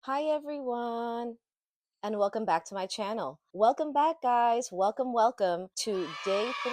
Hi everyone, and welcome back to my channel. Welcome back, guys. Welcome to day 3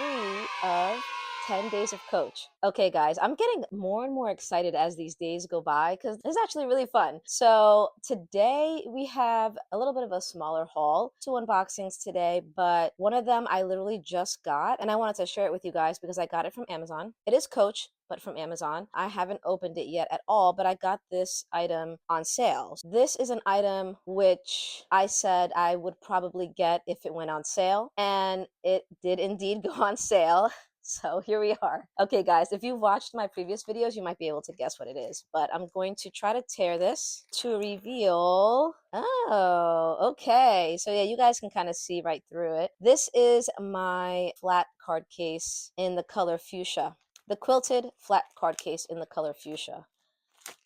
of 10 days of coach. Okay, guys, I'm getting more and more excited as these days go by because it's actually really fun. So today we have a little bit of a smaller haul, 2 unboxings today, but one of them I literally just got and I wanted to share it with you guys because I got it from Amazon. It is Coach, but from Amazon. I haven't opened it yet at all, but I got this item on sale. This is an item which I said I would probably get if it went on sale, and it did indeed go on sale. So here we are. Okay, guys, if you've watched my previous videos, you might be able to guess what it is, but I'm going to try to tear this to reveal. Oh, okay. So yeah, you guys can kind of see right through it. This is my flat card case in the color fuchsia. The quilted flat card case in the color fuchsia,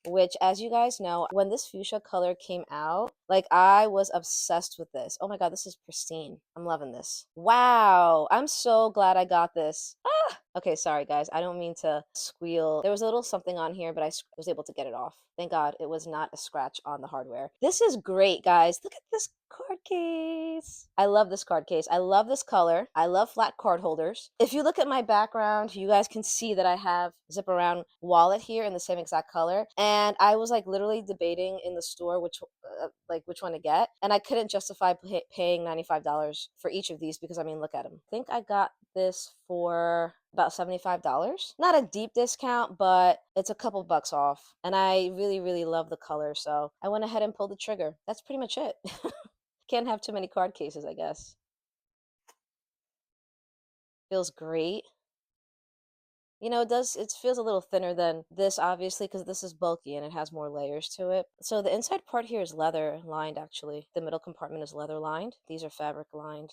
which, as you guys know, when this fuchsia color came out, like, I was obsessed with this. Oh my god, this is pristine. I'm loving this. Wow, I'm so glad I got this. Okay, sorry guys, I don't mean to squeal. There was a little something on here, but I was able to get it off. Thank god it was not a scratch on the hardware. This is great, guys. Look at this card case. I love this card case. I love this color. I love flat card holders. If you look at my background, you guys can see that I have zip around wallet here in the same exact color. And I was like literally debating in the store which one to get, and I couldn't justify paying $95 for each of these because I mean, look at them. I think I got this for about $75. Not a deep discount, but it's a couple bucks off. And I really love the color, so I went ahead and pulled the trigger. That's pretty much it. Can't have too many card cases, I guess. Feels great. You know, it feels a little thinner than this, obviously, because this is bulky and it has more layers to it. So the inside part here is leather lined, actually. The middle compartment is leather lined. These are fabric lined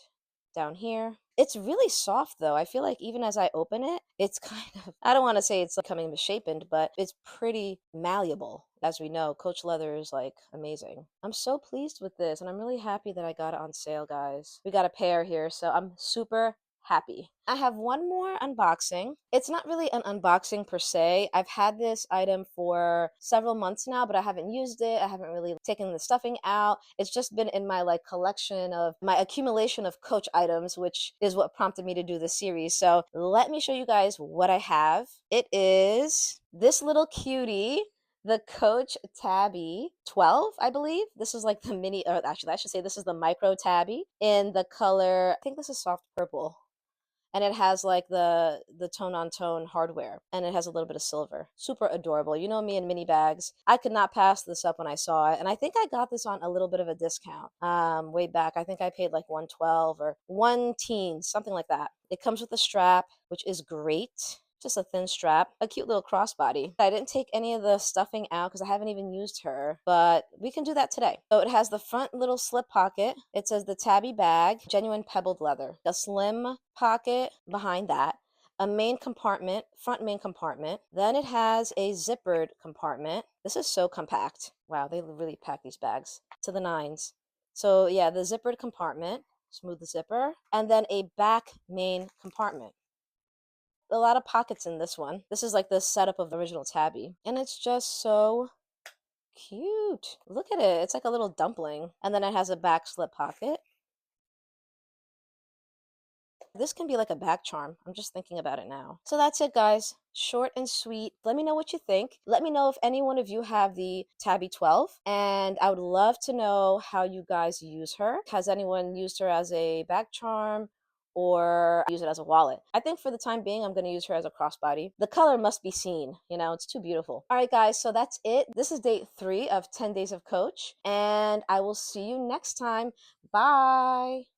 down here. It's really soft, though. I feel like even as I open it, it's kind of, I don't want to say it's becoming misshapen, but it's pretty malleable. As we know, Coach leather is like amazing. I'm so pleased with this, and I'm really happy that I got it on sale, guys. We got a pair here, so I'm super happy. I have one more unboxing. It's not really an unboxing per se. I've had this item for several months now, but I haven't used it. I haven't really taken the stuffing out. It's just been in my like collection of my accumulation of Coach items, which is what prompted me to do this series. So let me show you guys what I have. It is this little cutie, the Coach Tabby 12, I believe. This is like the mini, or actually I should say this is the micro Tabby in the color, I think this is soft purple, and it has like the tone on tone hardware, and it has a little bit of silver. Super adorable. You know me and mini bags. I could not pass this up when I saw it, and I think I got this on a little bit of a discount way back. I think I paid like 112 or 1 teen, something like that. It comes with a strap, which is great. Just a thin strap, a cute little crossbody. I didn't take any of the stuffing out because I haven't even used her, but we can do that today. So it has the front little slip pocket. It says the Tabby bag, genuine pebbled leather. A slim pocket behind that, a main compartment, front main compartment. Then it has a zippered compartment. This is so compact. Wow, they really pack these bags to the nines. So yeah, the zippered compartment, smooth zipper, and then a back main compartment. A lot of pockets in this one. This is like the setup of the original Tabby, and it's just so cute. Look at it. It's like a little dumpling. And then it has a back slip pocket. This can be like a back charm. I'm just thinking about it now. So that's it, guys. Short and sweet. Let me know what you think. Let me know if any one of you have the Tabby 12. And I would love to know how you guys use her. Has anyone used her as a back charm or use it as a wallet? I think for the time being, I'm going to use her as a crossbody. The color must be seen. You know, it's too beautiful. All right, guys. So that's it. This is day 3 of 10 days of Coach. And I will see you next time. Bye.